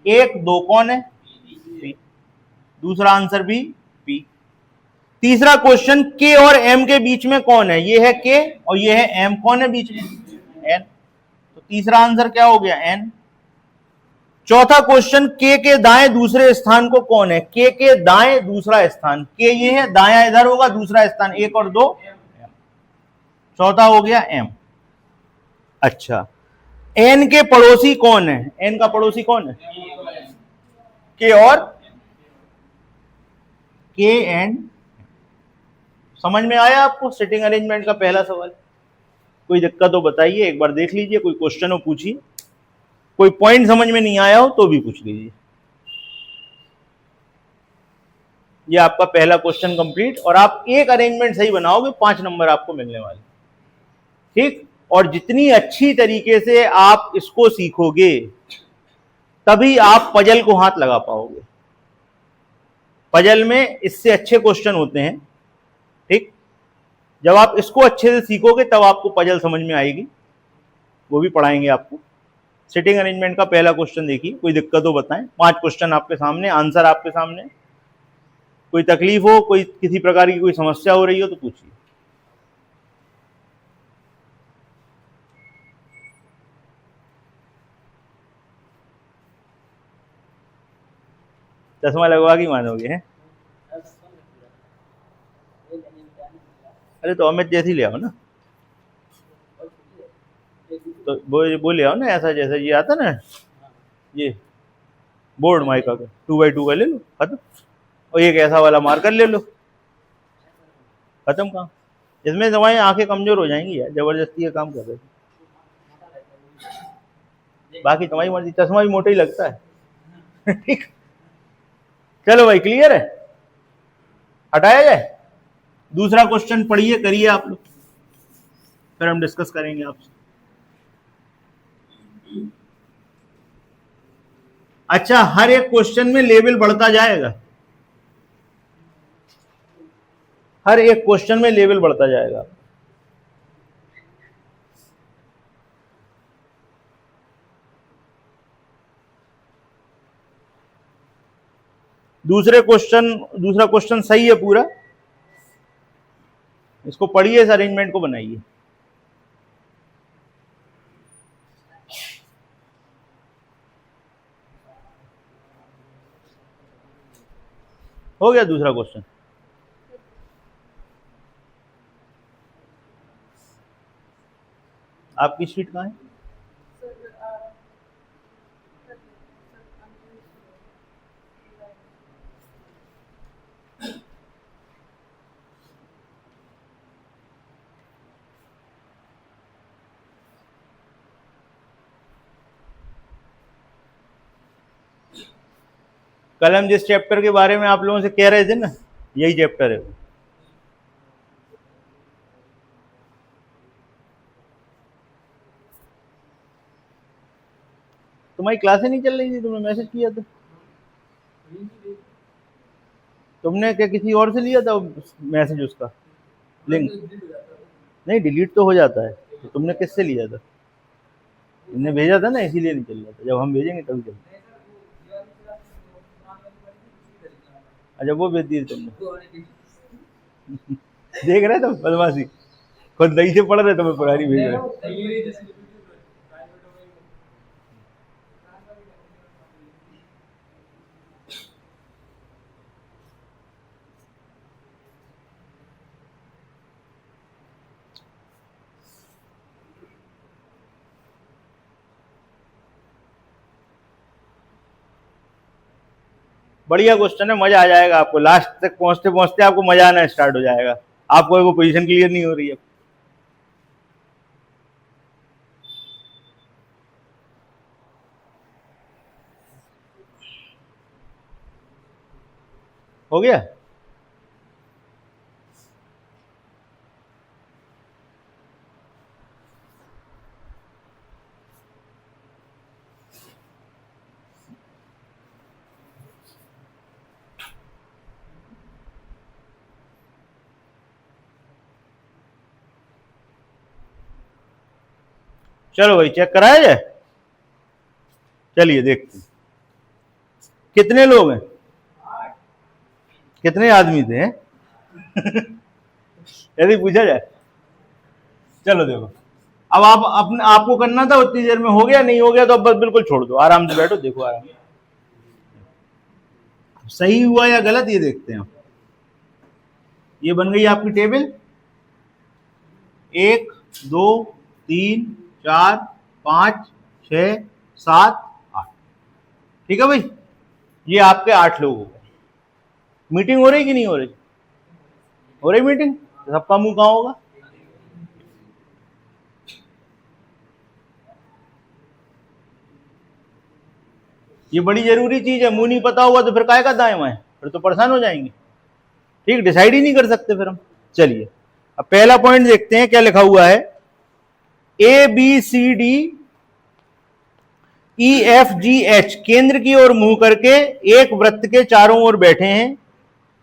एक दो कौन है, पी। दूसरा आंसर भी पी। तीसरा क्वेश्चन के और एम के बीच में कौन है, ये है के और ये है एम, कौन है बीच में, एन, तो तीसरा आंसर क्या हो गया, एन। चौथा क्वेश्चन के दाएं दूसरे स्थान को कौन है, के दाएं दूसरा स्थान, के ये है, दाया इधर होगा, दूसरा स्थान एक और दो, चौथा हो गया एम। अच्छा, एन के पड़ोसी कौन है, एन का पड़ोसी कौन है, के और के एंड। समझ में आया आपको सिटिंग अरेंजमेंट का पहला सवाल, कोई दिक्कत हो बताइए, एक बार देख लीजिए, कोई क्वेश्चन हो पूछिए, कोई पॉइंट समझ में नहीं आया हो तो भी पूछ लीजिए। ये आपका पहला क्वेश्चन कंप्लीट, और आप एक अरेंजमेंट सही बनाओगे 5 नंबर आपको मिलने वाले, ठीक। और जितनी अच्छी तरीके से आप इसको सीखोगे तभी आप पजल को हाथ लगा पाओगे। पजल में इससे अच्छे क्वेश्चन होते हैं, ठीक। जब आप इसको अच्छे से सीखोगे तब आपको पजल समझ में आएगी, वो भी पढ़ाएंगे आपको। सिटिंग अरेंजमेंट का पहला क्वेश्चन देखिए, कोई दिक्कत हो बताएं। 5 क्वेश्चन आपके सामने, आंसर आपके सामने, कोई तकलीफ हो, कोई किसी प्रकार की कोई समस्या हो रही हो तो पूछिए। चश्मा लगवा के मानोगे हैं, अरे तो अमित जैसी ले आओ ना, तो वो ले आओ ना, ऐसा जैसा ये आता ना, ये बोर्ड माइका का 2x2 का ले लो, खत्म। और एक ऐसा वाला मार्कर ले लो, खत्म काम। इसमें तुम्हारी आंखें कमजोर हो जाएंगी यार, जबरदस्ती का काम कर रहे थे। बाकी तुम्हारी मर्जी, चश्मा भी मोटा ही लगता है। ठीक, चलो भाई क्लियर है, हटाया जाए। दूसरा क्वेश्चन पढ़िए, करिए आप लोग, फिर हम डिस्कस करेंगे आपसे। अच्छा, हर एक क्वेश्चन में लेवल बढ़ता जाएगा, हर एक क्वेश्चन में लेवल बढ़ता जाएगा। दूसरा क्वेश्चन सही है पूरा, इसको पढ़िए, इस अरेंजमेंट को बनाइए। हो गया दूसरा क्वेश्चन। आपकी शीट कहाँ है? कल हम जिस चैप्टर के बारे में आप लोगों से कह रहे थे ना, यही चैप्टर है। तुम्हारी क्लासें नहीं चल रही थी, तुमने मैसेज किया था। तुमने क्या किसी और से लिया था मैसेज, उसका लिंक? नहीं, डिलीट तो हो जाता है। तो तुमने किससे लिया था? तुमने भेजा था ना, इसीलिए नहीं चल रहा था। जब हम भेजेंगे तभी चल। अच्छा, वो भेज दी तुमने। देख रहे थे बदमाशी, खुद दही से पढ़ रहे, तुम्हें पुरानी भेज रहे। बढ़िया क्वेश्चन है, मजा आ जाएगा आपको। लास्ट तक पहुंचते पहुंचते आपको मजा आना स्टार्ट हो जाएगा। आपको वो पोजीशन क्लियर नहीं हो रही है। हो गया? चलो भाई, चेक कराया जाए। चलिए देखते हैं कितने लोग हैं, कितने आदमी थे। यदि पूछा जाए। चलो देखो, अब आप अपने आपको करना था, उतनी देर में हो गया। नहीं हो गया तो अब बस बिल्कुल छोड़ दो, आराम से बैठो, देखो आराम से। सही हुआ या गलत ये देखते हैं। ये बन गई आपकी टेबल, 1 2 3 4 5 6 7 8। ठीक है भाई, ये आपके 8 लोग हो गए। मीटिंग हो रही कि नहीं हो रही? हो रही मीटिंग। सबका मुंह कहाँ होगा? ये बड़ी जरूरी चीज है। मुंह नहीं पता होगा तो फिर काय का दाएं बाएं, फिर तो परेशान हो जाएंगे। ठीक, डिसाइड ही नहीं कर सकते फिर हम। चलिए, अब पहला पॉइंट देखते हैं क्या लिखा हुआ है। ABCD EFGH केंद्र की ओर मुंह करके एक वृत्त के चारों ओर बैठे हैं।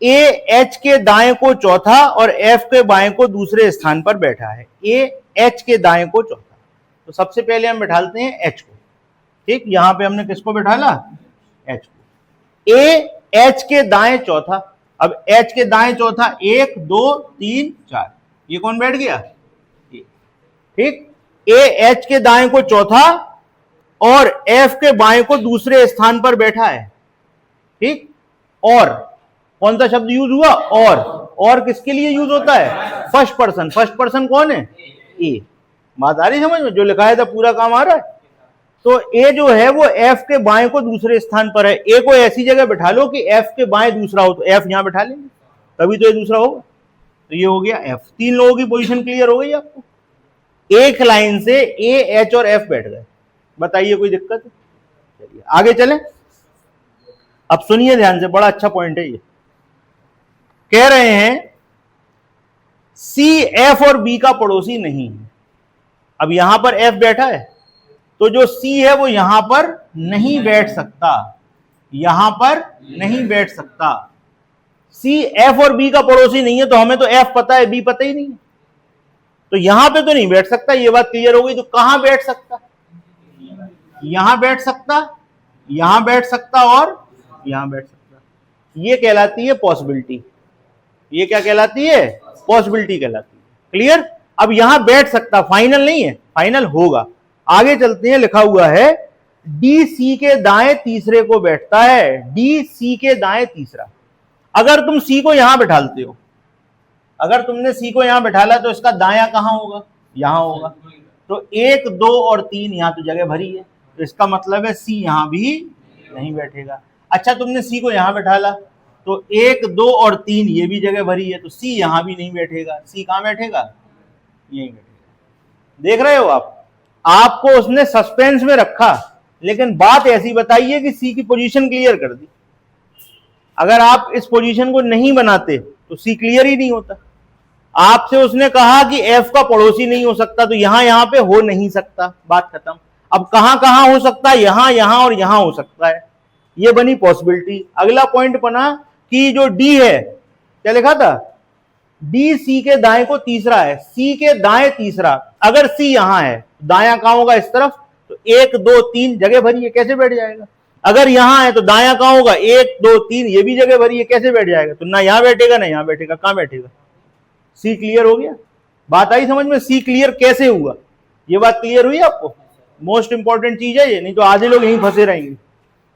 AH के दाएं को चौथा और F के बाएं को दूसरे स्थान पर बैठा है। AH के दाएं को चौथा, तो सबसे पहले हम बैठालते हैं H को। ठीक, यहां पे हमने किसको बैठाला? H को। AH के दाएं चौथा। अब H के दाएं चौथा 1 2 3 4, ये कौन बैठ गया? ठीक, AH के दाएं को चौथा और F के बाएं को दूसरे स्थान पर बैठा है। ठीक, और कौन सा शब्द यूज हुआ? और। और किसके लिए यूज होता है? First person. फर्स्ट पर्सन कौन है? ए। बात आ रही समझ में? जो लिखा है था पूरा काम आ रहा है। तो ए जो है वो एफ के बाएं को दूसरे स्थान पर है। ए को ऐसी जगह बैठा लो कि एफ के बाएं दूसरा हो, तो एफ यहां बैठा लेंगे, तभी तो ये दूसरा होगा। तो ये हो गया एफ। 3 लोगों की पोजीशन क्लियर हो गई आपको। एक लाइन से ए, एच और एफ बैठ गए। बताइए कोई दिक्कत है? चलिए आगे चलें। अब सुनिए ध्यान से, बड़ा अच्छा पॉइंट है ये। कह रहे हैं सी एफ और बी का पड़ोसी नहीं है। अब यहां पर एफ बैठा है, तो जो सी है वो यहां पर नहीं बैठ सकता, यहां पर नहीं बैठ सकता। सी एफ और बी का पड़ोसी नहीं है, तो हमें तो एफ पता है, बी पता ही नहीं है, तो यहां पे तो नहीं बैठ सकता। ये बात क्लियर हो गई। तो कहां बैठ सकता? यहां बैठ सकता, यहां बैठ सकता और यहां बैठ सकता। ये कहलाती है पॉसिबिलिटी। ये क्या कहलाती है? पॉसिबिलिटी कहलाती है। क्लियर? अब यहां बैठ सकता, फाइनल नहीं है, फाइनल होगा। आगे चलते हैं। लिखा हुआ है डी सी के दाएं तीसरे को बैठता है। डी सी के दाएं तीसरा। अगर तुम सी को यहां बैठालते हो, अगर तुमने सी को यहां बैठाला, तो इसका दायां कहां होगा? यहां होगा। तो 1, 2 और 3 यहां तो जगह भरी है, तो इसका मतलब है सी यहां भी नहीं बैठेगा। अच्छा, तुमने सी को यहां बैठाला, तो 1, 2 और 3 ये भी जगह भरी है, तो सी यहां भी नहीं बैठेगा। सी कहां बैठेगा? यहीं बैठेगा। देख रहे हो आप? आपको उसने सस्पेंस में रखा, लेकिन बात ऐसी बताइए कि सी की पोजीशन क्लियर कर दी। अगर आप इस पोजीशन को नहीं बनाते तो सी क्लियर ही नहीं होता। आपसे उसने कहा कि एफ का पड़ोसी नहीं हो सकता, तो यहां पे हो नहीं सकता, बात खत्म। अब कहां कहां हो सकता है? यहां और यहां हो सकता है। ये बनी पॉसिबिलिटी। अगला पॉइंट बना कि जो डी है, क्या लिखा था? डी सी के दाएं को तीसरा है। सी के दाएं तीसरा। अगर सी यहां है, दायां कहां होगा? इस तरफ। तो 1, 2, 3 जगह भरी है, कैसे बैठ जाएगा? अगर यहां है तो दायां कहां होगा? 1, 2, 3 ये भी जगह भरी है, कैसे बैठ जाएगा? तो ना यहां बैठेगा ना यहां बैठेगा। कहां बैठेगा? सी क्लियर हो गया? बात आई समझ में? सी क्लियर कैसे हुआ? ये बात क्लियर हुई आपको? मोस्ट इंपॉर्टेंट चीज है ये, नहीं तो आधे लोग यहीं फंसे रहेंगे।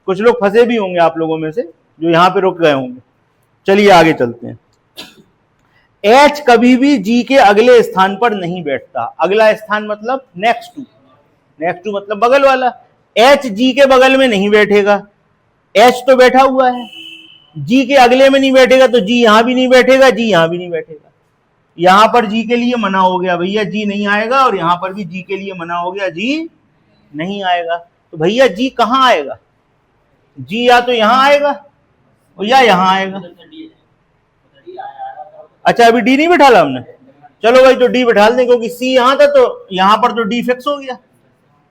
कुछ लोग फंसे भी होंगे आप लोगों में से, जो यहां पे रुक गए होंगे। चलिए आगे चलते हैं। एच कभी भी जी के अगले स्थान पर नहीं बैठता। अगला स्थान मतलब नेक्स्ट टू। नेक्स्ट टू मतलब बगल वाला। एच जी के बगल में नहीं बैठेगा। एच तो बैठा हुआ है, जी के अगले में नहीं बैठेगा, तो जी यहां भी नहीं बैठेगा, जी यहां भी नहीं बैठेगा। यहां पर जी के लिए मना हो गया भैया, जी नहीं आएगा, और यहां पर भी जी के लिए मना हो गया, जी नहीं आएगा। तो भैया जी कहां आएगा? जी या तो यहां आएगा या यहां आएगा। अच्छा, अभी डी नहीं बैठाला हमने। चलो भाई, तो डी बैठा दें, क्योंकि सी यहां था तो यहां पर तो डी फिक्स हो गया।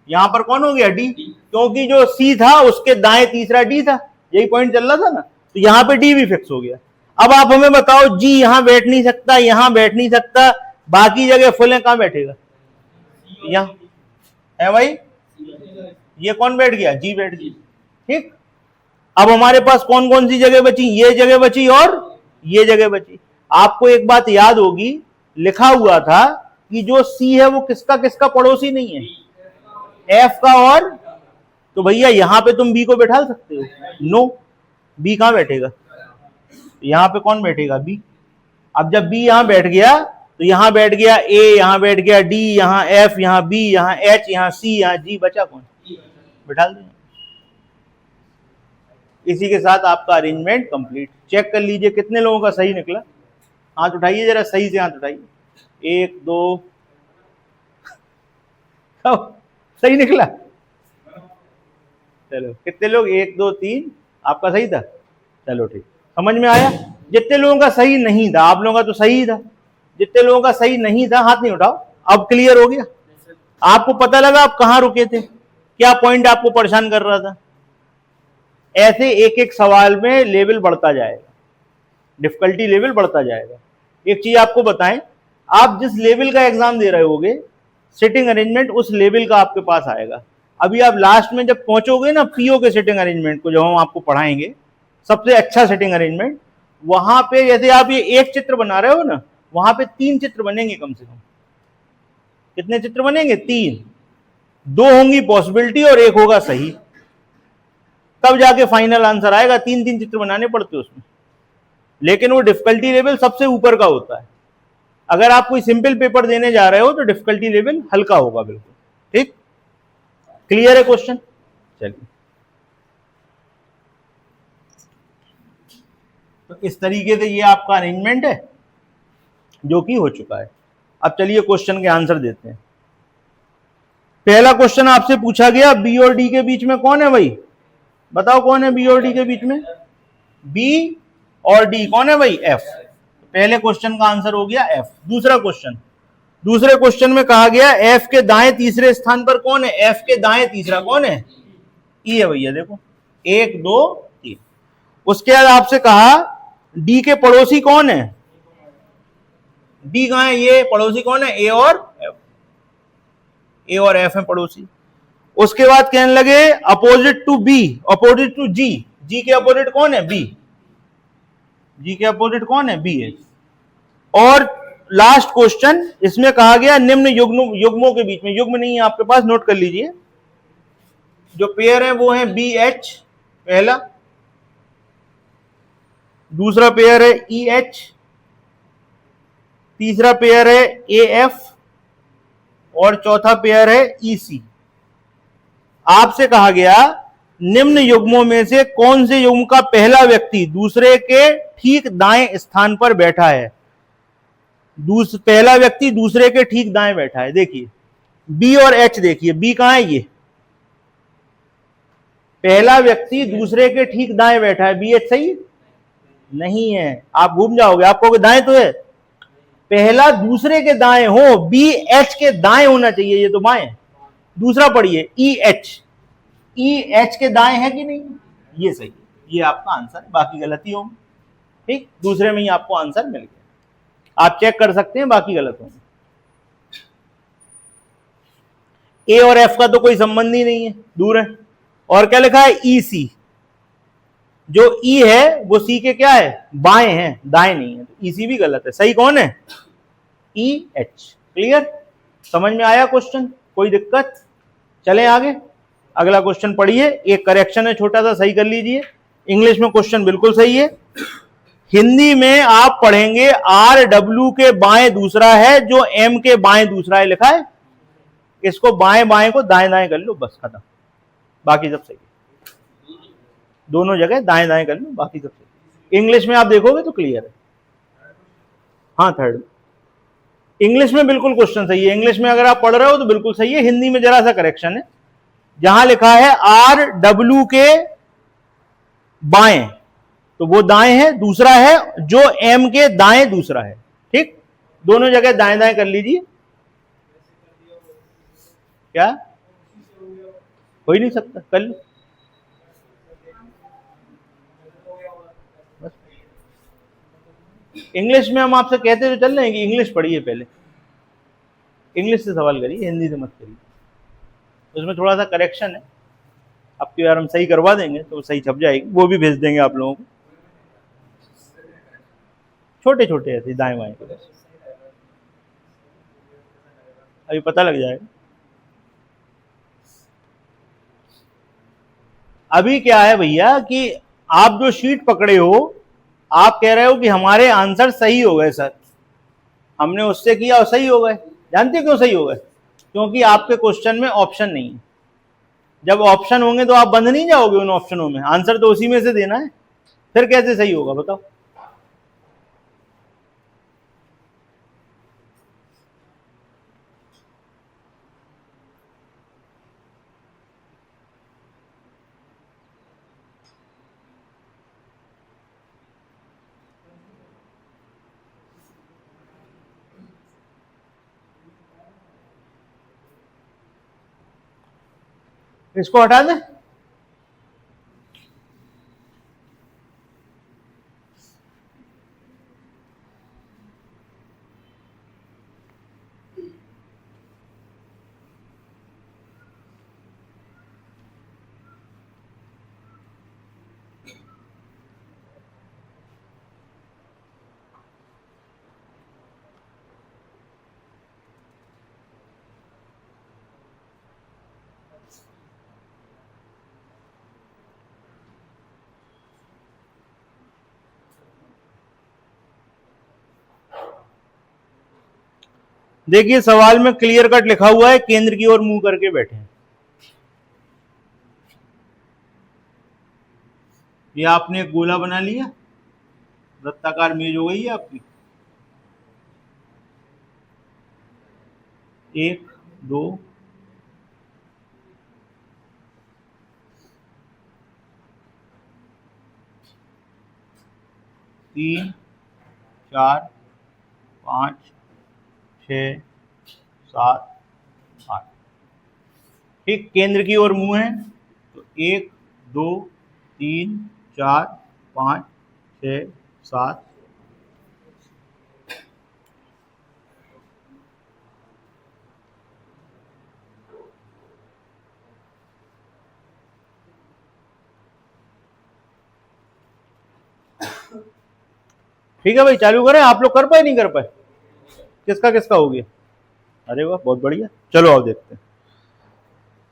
यहां पर कौन हो गया? डी, क्योंकि जो सी था उसके दाएं तीसरा डी था। यही पॉइंट चल रहा था ना, तो यहां पे डी भी फिक्स हो गया। अब आप हमें बताओ, जी यहां बैठ नहीं सकता, यहां बैठ नहीं सकता, बाकी जगह फुल है, कहां बैठेगा? यहां है भाई। ये कौन बैठ गया? जी बैठ गई। ठीक। अब हमारे पास कौन कौन सी जगह बची? ये जगह बची और ये जगह बची। आपको एक बात याद होगी, लिखा हुआ था कि जो सी है वो किसका किसका पड़ोसी नहीं है? एफ का। और तो भैया यहां पे तुम बी को बैठा सकते हो? नो। बी कहां बैठेगा? यहां पे कौन बैठेगा? बी। अब जब बी यहां बैठ गया, तो यहां बैठ गया ए, यहां बैठ गया डी, यहां एफ, यहां बी, यहां एच, यहां सी, यहां जी, बचा कौन? बैठा दें। इसी के साथ आपका अरेंजमेंट कंप्लीट। चेक कर लीजिए कितने लोगों का सही निकला। हाथ उठाइए जरा, सही से हाथ उठाइए। 1, 2 सही निकला। चलो, कितने लोग? 1, 2, 3 आपका सही था। चलो ठीक, समझ में आया। जितने लोगों का सही नहीं था, आप लोगों का तो सही था, जितने लोगों का सही नहीं था हाथ नहीं उठाओ। अब क्लियर हो गया? आपको पता लगा आप कहां रुके थे, क्या पॉइंट आपको परेशान कर रहा था? ऐसे एक एक सवाल में लेवल बढ़ता जाएगा, डिफिकल्टी लेवल बढ़ता जाएगा। एक चीज आपको बताएं, आप जिस लेवल का एग्जाम दे रहे होगे, सिटिंग अरेंजमेंट उस लेवल का आपके पास आएगा। अभी आप लास्ट में जब पहुंचोगे ना पीओ के सिटिंग अरेंजमेंट को, जब हम आपको पढ़ाएंगे सबसे अच्छा सिटिंग अरेंजमेंट, वहां पे जैसे आप ये एक चित्र बना रहे हो ना, वहां पे 3 चित्र बनेंगे कम से कम। कितने चित्र बनेंगे? 3। 2 होंगी पॉसिबिलिटी और 1 होगा सही, तब जाके फाइनल आंसर आएगा। 3-3 चित्र बनाने पड़ते उसमें। लेकिन वो डिफिकल्टी लेवल सबसे ऊपर का होता है। अगर आप कोई सिंपल पेपर देने जा रहे हो तो डिफिकल्टी लेवल हल्का होगा बिल्कुल। ठीक, क्लियर है क्वेश्चन? चलिए, तो इस तरीके से ये आपका अरेंजमेंट है जो कि हो चुका है। अब चलिए क्वेश्चन के आंसर देते हैं। पहला क्वेश्चन आपसे पूछा गया बी और डी के बीच में कौन है भाई? बताओ कौन है बी और डी के बीच में? बी और डी कौन है भाई? एफ। पहले क्वेश्चन का आंसर हो गया एफ। दूसरा क्वेश्चन, दूसरे क्वेश्चन में कहा गया एफ के दाएं तीसरे स्थान पर कौन है? एफ के दाएं तीसरा कौन है? ई है भैया, देखो 1 2 3। उसके बाद आपसे कहा डी के पड़ोसी कौन है? डी कहां है? ये पड़ोसी कौन है? ए और एफ। ए और एफ है पड़ोसी। उसके बाद कहने लगे opposite to B, opposite to G. G के अपोजिट कौन है? बी। जी के अपोजिट कौन है? बी है। और लास्ट क्वेश्चन इसमें कहा गया निम्न युग्मों के बीच में, युग्म नहीं है आपके पास, नोट कर लीजिए, जो पेयर है वो है बी एच पहला, दूसरा पेयर है ई एच, तीसरा पेयर है ए एफ और चौथा पेयर है ई सी। आपसे कहा गया निम्न युग्मों में से कौन से युग्म का पहला व्यक्ति दूसरे के ठीक दाएं स्थान पर बैठा है? पहला व्यक्ति दूसरे के ठीक दाएं बैठा है। देखिए बी और एच, देखिए बी कहां है? ये पहला व्यक्ति दूसरे के ठीक दाएं बैठा है। बी एच सही नहीं है, आप घूम जाओगे, आपको दाएं तो है। पहला दूसरे के दाएं हो, बी एच के दाएं होना चाहिए, ये तो बाएं। दूसरा पढ़िए ई एच, ई एच के दाएं है कि नहीं? ये सही है, ये आपका आंसर है, बाकी गलती होंगी। ठीक, दूसरे में ही आपको आंसर मिल गया, आप चेक कर सकते हैं, बाकी गलत होंगे। ए और एफ का तो कोई संबंध ही नहीं है, दूर है। और क्या लिखा है? ई सी। जो ई है वो सी के क्या है? बाएं हैं, दाएं नहीं है, तो ई सी भी गलत है। सही कौन है? E H. क्लियर? समझ में आया क्वेश्चन? कोई दिक्कत? चलें आगे, अगला क्वेश्चन पढ़िए। एक करेक्शन है छोटा सा, सही कर लीजिए। इंग्लिश में क्वेश्चन बिल्कुल सही है, हिंदी में आप पढ़ेंगे आर डब्ल्यू के बाएं दूसरा है जो एम के बाएं दूसरा है, लिखा है। इसको बाएं बाएं को दाएं दाएं कर लो, बस खत्म, बाकी सब सही। दोनों जगह दाएं दाएं कर लो, बाकी सब सही। इंग्लिश में आप देखोगे तो क्लियर है। हाँ, थर्ड इंग्लिश में बिल्कुल क्वेश्चन सही है। इंग्लिश में अगर आप पढ़ रहे हो तो बिल्कुल सही है, हिंदी में जरा सा करेक्शन है। जहां लिखा है आर डब्ल्यू के बाएं, तो वो दाएं है, दूसरा है जो एम के दाएं दूसरा है। ठीक, दोनों जगह दाएं दाएं कर लीजिए। क्या हो ही नहीं सकता? कर लो। इंग्लिश में हम आपसे कहते तो चल रहे हैं कि इंग्लिश पढ़िए, पहले इंग्लिश से सवाल करिए, हिंदी से मत करिए। उसमें थोड़ा सा करेक्शन है, आपकी बार हम सही करवा देंगे तो सही छप जाएगी, वो भी भेज देंगे आप लोगों को। छोटे छोटे ऐसे दाएं बाएं के, बस अभी पता लग जाएगा। अभी क्या है भैया कि आप जो शीट पकड़े हो, आप कह रहे हो कि हमारे आंसर सही हो गए सर, हमने उससे किया और सही हो गए। जानते हो क्यों सही हो गए? क्योंकि आपके क्वेश्चन में ऑप्शन नहीं है। जब ऑप्शन होंगे तो आप बंद नहीं जाओगे उन ऑप्शनों में, आंसर तो उसी में से देना है, फिर कैसे सही होगा बताओ? इसको हटा दें। देखिए सवाल में क्लियर कट लिखा हुआ है केंद्र की ओर मुंह करके बैठे हैं। ये आपने एक गोला बना लिया, वृत्ताकार मेज हो गई है आपकी। 1 2 3 4 5 6 7 8। ठीक, केंद्र की ओर मुंह है तो 1 2 3 4 5 6 7। ठीक है भाई, चालू करें। आप लोग कर पाए नहीं कर पाए? किसका किसका हो गया? अरे वाह, बहुत बढ़िया। चलो आओ देखते हैं।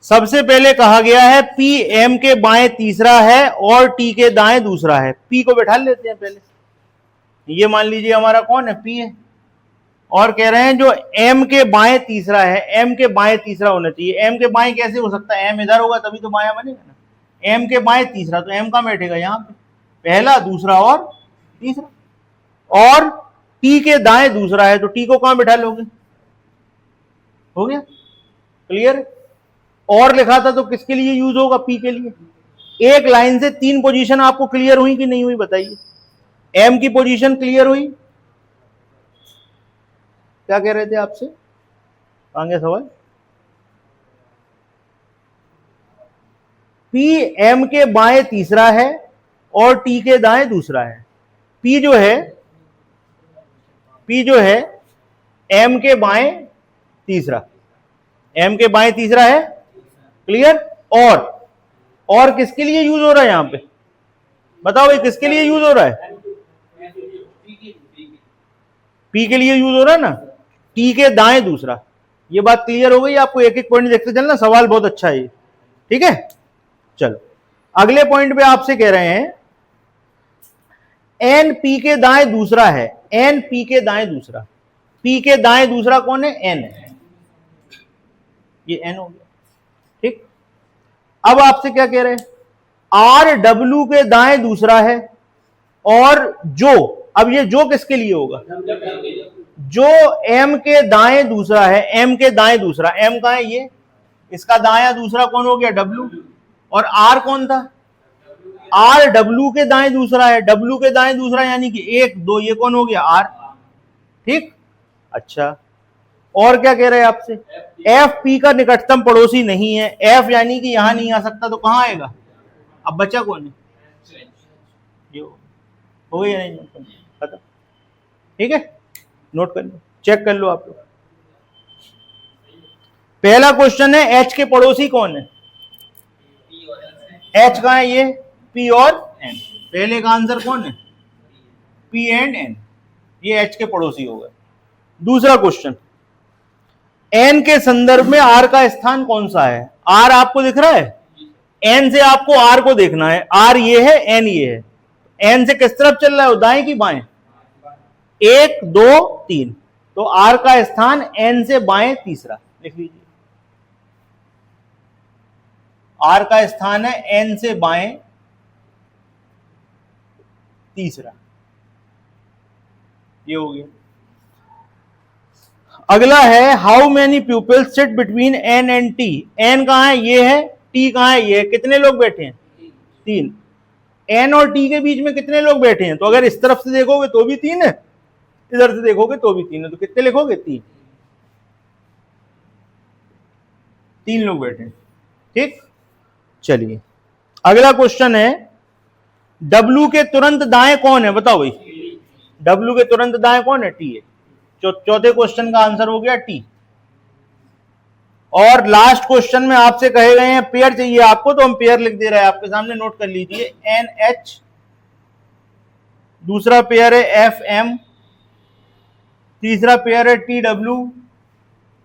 सबसे पहले कहा गया है पी एम के बाएं तीसरा है और टी के दाएं दूसरा है। पी को बैठा लेते हैं पहले। ये मान लीजिए हमारा कौन है? पी है। और कह रहे हैं जो एम के बाएं तीसरा है, एम के बाएं तीसरा होना चाहिए। एम के बाएं कैसे हो सकता है? एम इधर होगा तभी तो बायां बनेगा ना। एम के बाएं तीसरा, तो एम कहां बैठेगा? यहां पे, पहला दूसरा और तीसरा। और टी के दाएं दूसरा है तो टी को कहां बैठा लोगे? हो गया क्लियर? और लिखा था तो किसके लिए यूज होगा? पी के लिए। एक लाइन से 3 पोजीशन आपको क्लियर हुई कि नहीं हुई बताइए? एम की पोजीशन क्लियर हुई? क्या कह रहे थे आपसे? आगे सवाल। पी एम के बाएं तीसरा है और टी के दाएं दूसरा है। पी जो है एम के बाएं तीसरा, एम के बाएं तीसरा है। क्लियर? और किसके लिए यूज हो रहा है यहां पे? बताओ भाई, किसके लिए यूज हो रहा है? पी के लिए यूज हो रहा है ना। टी के दाएं दूसरा। ये बात क्लियर हो गई आपको? एक एक पॉइंट देखते चलना, सवाल बहुत अच्छा है ये। ठीक है, चलो अगले पॉइंट पे आपसे कह रहे हैं एन पी के दाएं दूसरा है। एन पी के दाएं दूसरा, पी के दाएं दूसरा कौन है? एन है। ये एन हो गया। ठीक, अब आपसे क्या कह रहे हैं? आर डब्ल्यू के दाएं दूसरा है और जो, अब ये जो किसके लिए होगा? जो एम के दाएं दूसरा है। एम के दाएं दूसरा, एम का है ये, इसका दाया दूसरा कौन हो गया? डब्ल्यू। और आर कौन था? आर डब्ल्यू के दाएं दूसरा है। डब्ल्यू के दाएं दूसरा यानी कि 1 2, ये कौन हो गया? आर। ठीक, अच्छा और क्या कह रहे हैं आपसे? एफ पी का निकटतम पड़ोसी नहीं है। एफ यानी कि यहां नहीं आ सकता तो कहां आएगा? अब बचा कौन है? हो गया नहीं? पता? ठीक है, नोट कर लो, चेक कर लो आप लोग। पहला क्वेश्चन है एच के पड़ोसी कौन है? एच कहां है? ये पी और एन। पहले का आंसर कौन है? पी एंड एन, ये एच के पड़ोसी हो गए। दूसरा क्वेश्चन, एन के संदर्भ में आर का स्थान कौन सा है? आर आपको दिख रहा है? एन से आपको आर को देखना है। आर ये है, एन ये है। एन से किस तरफ चल रहा है? दाएं की बाएं? 1 2 3, तो आर का स्थान एन से बाएं तीसरा लिख लीजिए। आर का स्थान है एन से बाएं तीसरा, ये हो गया। अगला है how many peoples sit between N and T. N कहां है? ये है। टी कहां है? ये है। कितने लोग बैठे हैं? 3। एन और टी के बीच में कितने लोग बैठे हैं? तो अगर इस तरफ से देखोगे तो भी 3 है, इधर से देखोगे तो भी 3 है, तो कितने लिखोगे? 3। 3 लोग बैठे हैं। ठीक, चलिए अगला क्वेश्चन है डब्ल्यू के तुरंत दाएं कौन है? बताओ भाई, डब्ल्यू के तुरंत दाएं कौन है? टी है। चौथे क्वेश्चन का आंसर हो गया टी। और लास्ट क्वेश्चन में आपसे कहे गए हैं पेयर चाहिए आपको, तो हम पेयर लिख दे रहे हैं आपके सामने, नोट कर लीजिए। एन एच, दूसरा पेयर है एफ एम, तीसरा पेयर है टी डब्ल्यू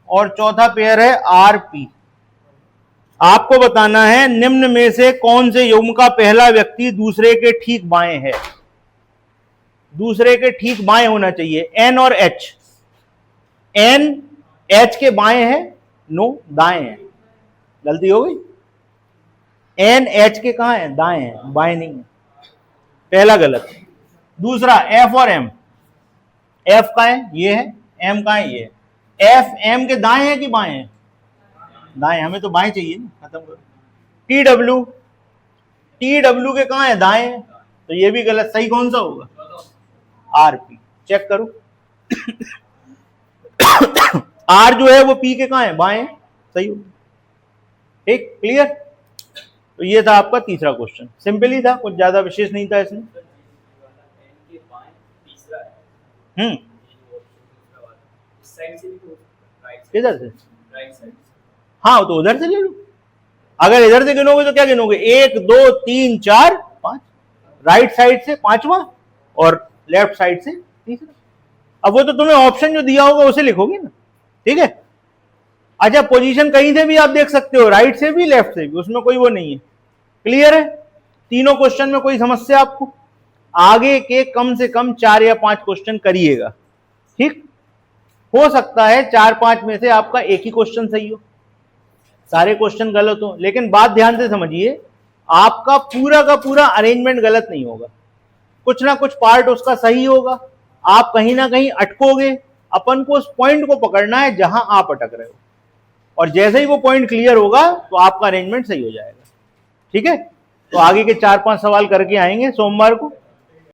और चौथा पेयर है आर पी। आपको बताना है निम्न में से कौन से युग्म का पहला व्यक्ति दूसरे के ठीक बाएं है? दूसरे के ठीक बाएं होना चाहिए। एन और एच, एन एच के बाएं है, नो दाएं है, गलती हो गई। एन एच के कहां है, दाएं है, बाएं नहीं है, पहला गलत। दूसरा एफ और एम, एफ का है ये है, एम का है ये है। एफ एम के दाएं है कि बाएं है, दाएं, हमें तो बाएं चाहिए ना, खत्म करो। टी डब्ल्यू, टी डब्ल्यू के कहां है, दाएं है, तो ये भी गलत। सही कौन सा होगा, आर पी, चेक करो। आर जो है वो पी के कहां है, बाएं, सही होगा, ठीक, क्लियर। तो ये था आपका तीसरा क्वेश्चन, सिंपल ही था, कुछ ज्यादा विशेष नहीं था इसमें। किधर से, हाँ तो उधर से ले लो। अगर इधर से गिनोगे तो क्या गिनोगे, 1 2 3 4 5, राइट साइड से पांचवा और लेफ्ट साइड से तीसरा। अब वो तो तुम्हें ऑप्शन जो दिया होगा उसे लिखोगे ना, ठीक है। अच्छा, पोजीशन कहीं से भी आप देख सकते हो, राइट से भी लेफ्ट से भी, उसमें कोई वो नहीं है, क्लियर है। तीनों क्वेश्चन में कोई समस्या आपको, आगे के कम से कम 4 या 5 क्वेश्चन करिएगा, ठीक। हो सकता है 4-5 में से आपका एक ही क्वेश्चन सही हो, सारे क्वेश्चन गलत हो, लेकिन बात ध्यान से समझिए, आपका पूरा का पूरा अरेंजमेंट गलत नहीं होगा, कुछ ना कुछ पार्ट उसका सही होगा, आप कहीं ना कहीं अटकोगे। अपन को उस पॉइंट को पकड़ना है जहां आप अटक रहे हो, और जैसे ही वो पॉइंट क्लियर होगा तो आपका अरेंजमेंट सही हो जाएगा, ठीक है। तो आगे के 4-5 सवाल करके आएंगे सोमवार को।